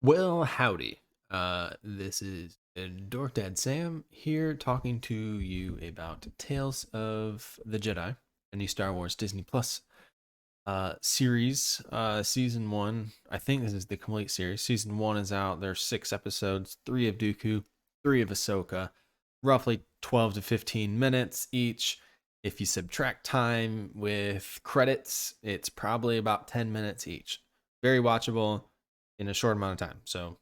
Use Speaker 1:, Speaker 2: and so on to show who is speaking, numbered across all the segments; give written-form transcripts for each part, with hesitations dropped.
Speaker 1: Well, howdy. This is Dork Dad Sam here talking to you about Tales of the Jedi, a new Star Wars Disney Plus series. Season one. I think this is the complete series. Season one is out. There's 6 episodes, three of Dooku, three of Ahsoka, roughly 12 to 15 minutes each. If you subtract time with credits, it's probably about 10 minutes each. Very watchable in a short amount of time. So,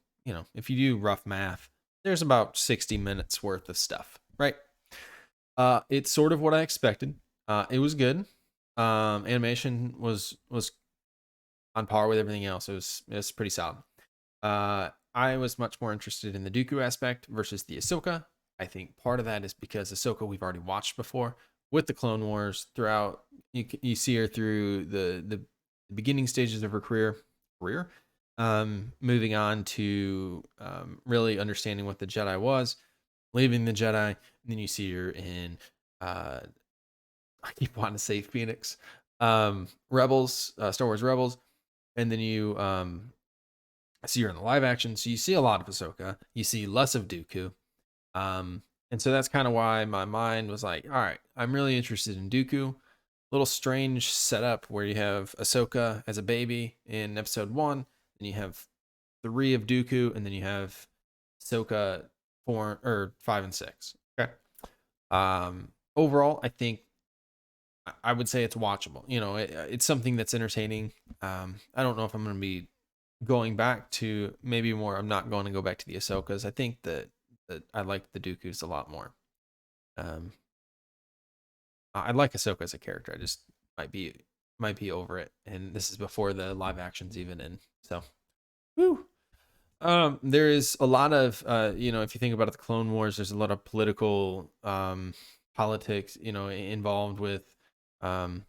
Speaker 1: if you do rough math, there's about 60 minutes worth of stuff, right? It's sort of what I expected. It was good. Animation was on par with everything else. It was pretty solid. I was much more interested in the Dooku aspect versus the Ahsoka. I think part of that is because Ahsoka we've already watched before with the Clone Wars. Throughout, you see her through the beginning stages of her career, moving on to really understanding what the Jedi was, leaving the Jedi, and then you see her in I keep wanting to say Phoenix, Rebels, Star Wars Rebels, and then you see her in the live action. So you see a lot of Ahsoka, you see less of Dooku, and so that's kind of why my mind was like, all right, I'm really interested in Dooku. Little strange setup where you have Ahsoka as a baby in episode one, and you have three of Dooku, and then you have Ahsoka 4 or 5 and 6. Okay. Overall, I think I would say it's watchable. It's something that's entertaining. I don't know if I'm going to be going back to maybe more. I'm not going to go back to the Ahsokas. I think that I like the Dooku's a lot more. Um, I like Ahsoka as a character. I just might be might be over it, and this is before the live actions even in. So, woo. There is a lot of if you think about it, the Clone Wars, there's a lot of political politics, involved with um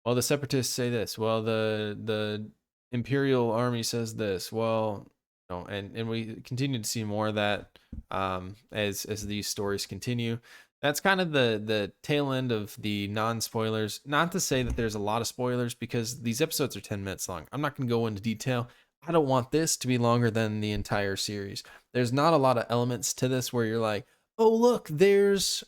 Speaker 1: well, the separatists say this. Well, the Imperial Army says this. Well, and we continue to see more of that as these stories continue. That's kind of the tail end of the non spoilers. Not to say that there's a lot of spoilers because these episodes are 10 minutes long. I'm not going to go into detail. I don't want this to be longer than the entire series. There's not a lot of elements to this where you're like, oh look, there's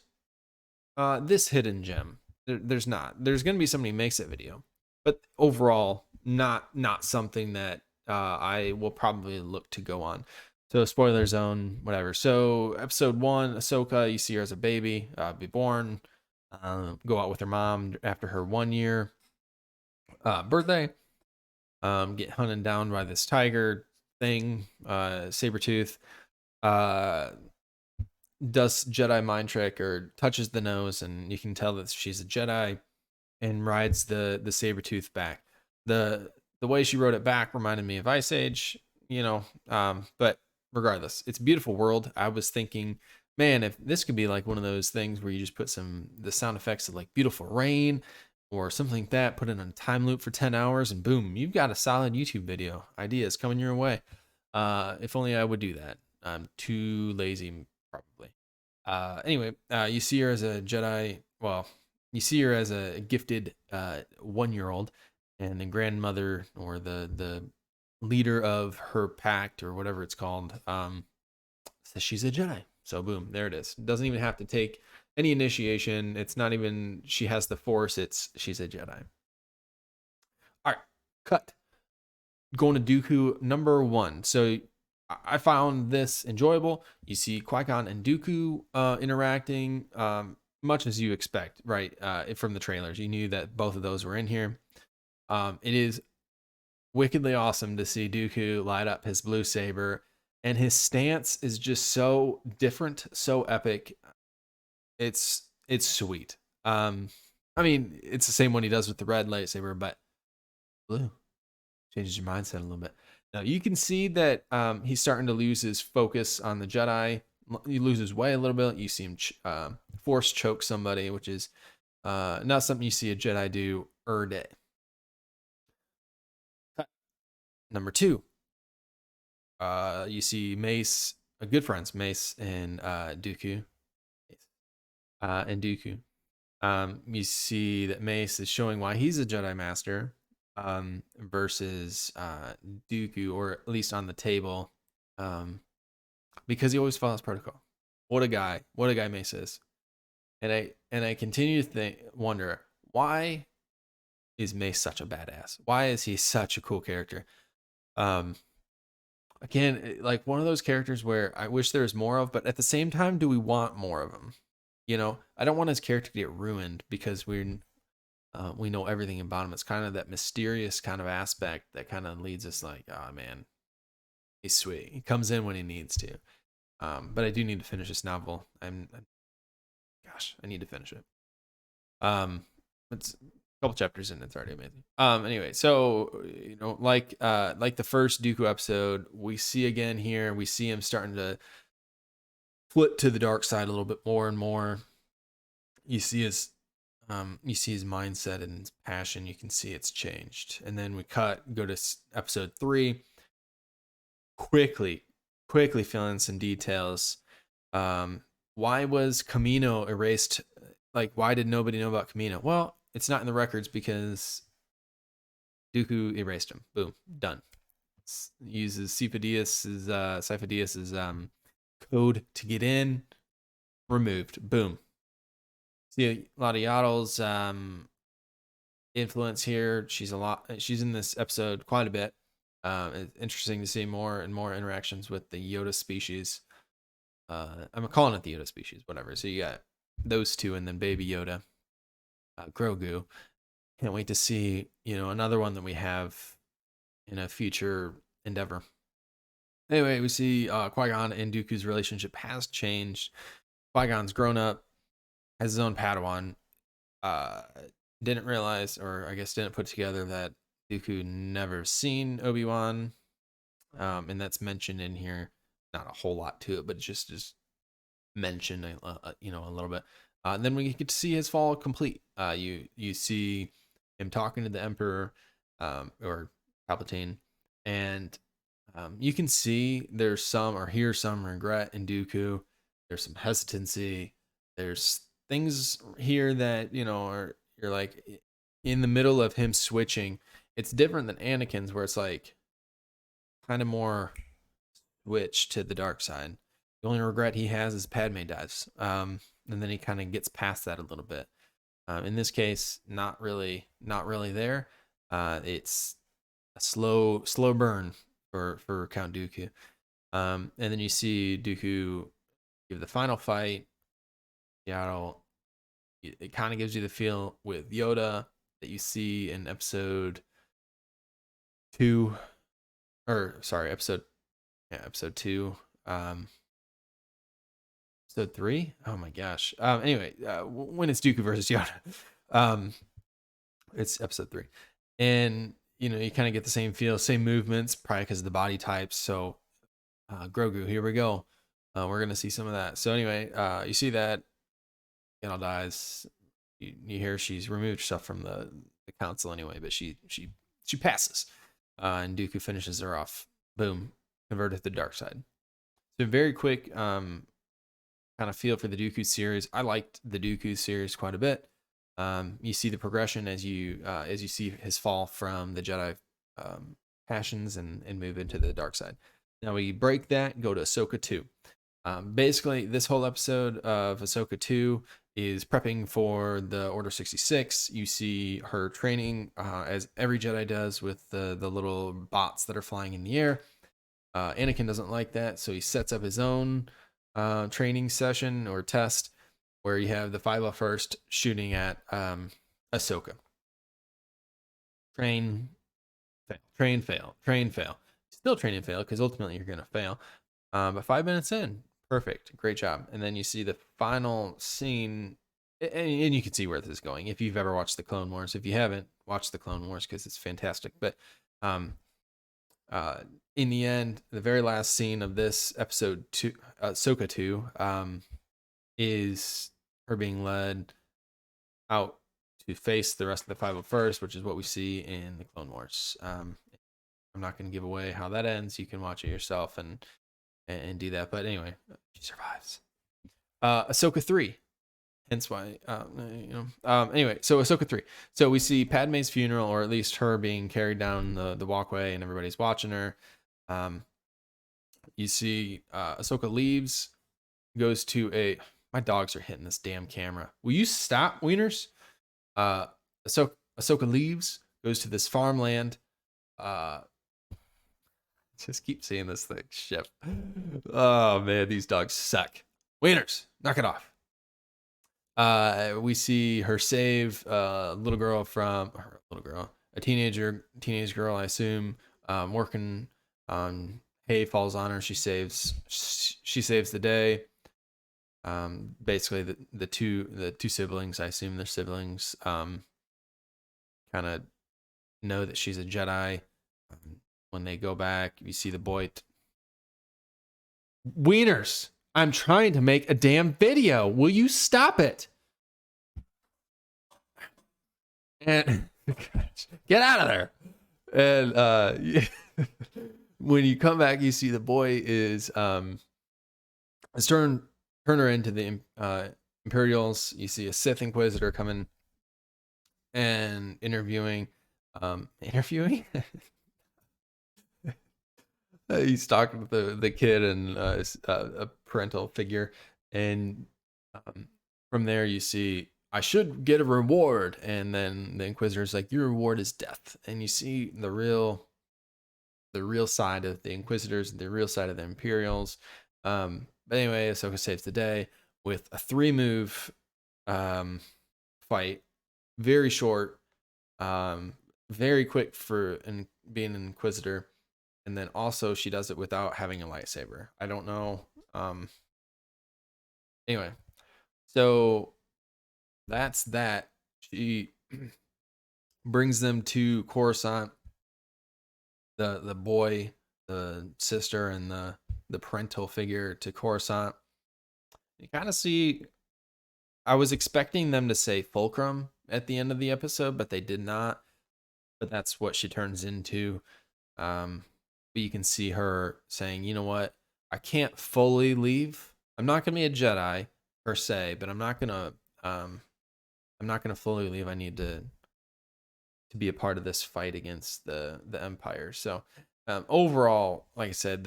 Speaker 1: this hidden gem. There's not. There's gonna be somebody who makes that video, but overall, not something that I will probably look to go on. So spoiler zone, whatever. So episode one, Ahsoka, you see her as a baby, be born, go out with her mom after her 1 year birthday, get hunted down by this tiger thing, saber tooth. Uh, does Jedi mind trick or touches the nose, and you can tell that she's a Jedi, and rides the saber tooth back. The way she rode it back reminded me of Ice Age, but regardless, it's a beautiful world. I was thinking, man, if this could be like one of those things where you just put the sound effects of like beautiful rain or something like that, put it on a time loop for 10 hours, and boom, you've got a solid YouTube video. Ideas coming your way. If only I would do that. I'm too lazy, probably. Anyway, you see her as a Jedi. Well, you see her as a gifted 1 year old, and the grandmother or the leader of her pact or whatever it's called says she's a Jedi. So boom, there it is. Doesn't even have to take any initiation. It's not even she has the Force. It's she's a Jedi. All right, cut. Going to Dooku number one. So I found this enjoyable. You see Qui-Gon and Dooku interacting, much as you expect, right? From the trailers, you knew that both of those were in here. It is wickedly awesome to see Dooku light up his blue saber, and his stance is just so different, so epic. It's sweet. I mean, it's the same one he does with the red lightsaber, but blue changes your mindset a little bit. Now you can see that he's starting to lose his focus on the Jedi. He loses way a little bit. You see him force choke somebody, which is not something you see a Jedi do day. Number two, you see Mace, good friends, Mace and Dooku. And Dooku. You see that Mace is showing why he's a Jedi Master. versus Dooku, or at least on the table, um, because he always follows protocol. What a guy! What a guy Mace is. And I continue to wonder, why is Mace such a badass? Why is he such a cool character? Um, Again, like one of those characters where I wish there was more of, but at the same time, do we want more of him? You know, I don't want his character to get ruined because we know everything about him. It's kind of that mysterious kind of aspect that kind of leads us like, oh man, he's sweet. He comes in when he needs to. But I do need to finish this novel. Gosh, I need to finish it. Um, it's a couple chapters in. It's already amazing. Anyway, so like the first Dooku episode, we see again here. We see him starting to flip to the dark side a little bit more and more. You see his mindset and his passion. You can see it's changed. And then we go to episode 3. Quickly fill in some details. Why was Camino erased? Like, why did nobody know about Camino? Well, it's not in the records because Dooku erased him. Boom, done. Uses Sifo-Dyas's code to get in. Removed. Boom. See a lot of Yaddle's influence here. She's in this episode quite a bit. It's interesting to see more and more interactions with the Yoda species. I'm calling it the Yoda species, whatever. So you got those two, and then Baby Yoda, Grogu. Can't wait to see another one that we have in a future endeavor. Anyway, we see Qui-Gon and Dooku's relationship has changed. Qui-Gon's grown up, has his own Padawan. Didn't realize, or I guess didn't put together, that Dooku never seen Obi-Wan, and that's mentioned in here. Not a whole lot to it, but just mentioned, a little bit. Then we get to see his fall complete. You see him talking to the Emperor, or Palpatine, and you can see there's some, or hear some regret in Dooku. There's some hesitancy. There's things here that you're like in the middle of him switching. It's different than Anakin's, where it's like kind of more switch to the dark side. The only regret he has is Padme dies, and then he kind of gets past that a little bit. In this case, not really there. It's a slow burn for Count Dooku. And then you see Dooku give the final fight. Yaddle, it kind of gives you the feel with Yoda that you see in episode 2, or sorry, episode 2. Episode 3. Oh my gosh. Anyway, when it's Dooku versus Yoda, it's episode 3, and you kind of get the same feel, same movements, probably because of the body types. So, Grogu, here we go. We're gonna see some of that. So anyway, you see that Yaddle dies. You hear she's removed stuff from the council anyway, but she passes, and Dooku finishes her off. Boom, converted to the dark side. So very quick kind of feel for the Dooku series. I liked the Dooku series quite a bit. You see the progression as you see his fall from the Jedi passions and move into the dark side. Now we break that, go to Ahsoka 2. Basically, this whole episode of Ahsoka 2 is prepping for the Order 66. You see her training, as every Jedi does, with the little bots that are flying in the air. Anakin doesn't like that, so he sets up his own training session or test where you have the 501st shooting at Ahsoka. Train, fail. Still train and fail, because ultimately you're going to fail. But 5 minutes in, perfect, great job. And then you see the final scene, and you can see where this is going if you've ever watched the Clone Wars. If you haven't, watch the Clone Wars because it's fantastic. But in the end, the very last scene of this episode 2, Ahsoka 2, is her being led out to face the rest of the 501st, which is what we see in the Clone Wars. I'm not going to give away how that ends. You can watch it yourself and do that. But anyway, she survives. Ahsoka 3. Hence why, anyway, so Ahsoka 3. So we see Padme's funeral, or at least her being carried down the walkway, and everybody's watching her. Um, you see Ahsoka leaves, goes to a. My dogs are hitting this damn camera. Will you stop, wieners? Uh, Ahsoka leaves, goes to this farmland. Uh, just keep saying this thing, ship. Oh man, these dogs suck. Wieners, knock it off. We see her save a little girl a teenage girl, I assume, working on hay falls on her. She saves the day. Basically the two siblings, I assume they're siblings, kind of know that she's a Jedi. When they go back, you see the boy. Wieners, I'm trying to make a damn video. Will you stop it? And get out of there. And when you come back, you see the boy is turn her into the Imperials. You see a Sith Inquisitor coming and interviewing. He's talking to the kid and a parental figure, and from there you see, I should get a reward, and then the Inquisitor's like, your reward is death, and you see the real side of the Inquisitors, the real side of the Imperials. But anyway, Ahsoka saves the day with a 3-move fight, very short, very quick for being an Inquisitor. And then also she does it without having a lightsaber. I don't know. Anyway, so that's that. She brings them to Coruscant. The boy, the sister, and the parental figure to Coruscant. You kind of see. I was expecting them to say Fulcrum at the end of the episode, but they did not. But that's what she turns into. But you can see her saying, you know what? I can't fully leave. I'm not gonna be a Jedi per se, but I'm not gonna fully leave. I need to be a part of this fight against the Empire. So overall, like I said,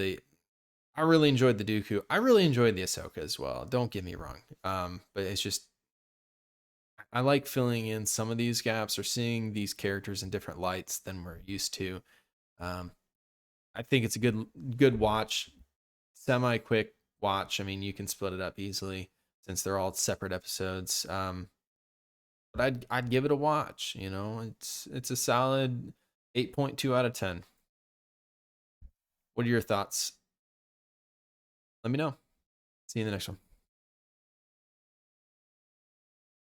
Speaker 1: I really enjoyed the Dooku. I really enjoyed the Ahsoka as well. Don't get me wrong. But it's just, I like filling in some of these gaps or seeing these characters in different lights than we're used to. I think it's a good watch, semi quick watch. I mean, you can split it up easily since they're all separate episodes. But I'd give it a watch. You know, it's a solid 8.2 out of 10. What are your thoughts? Let me know. See you in the next one.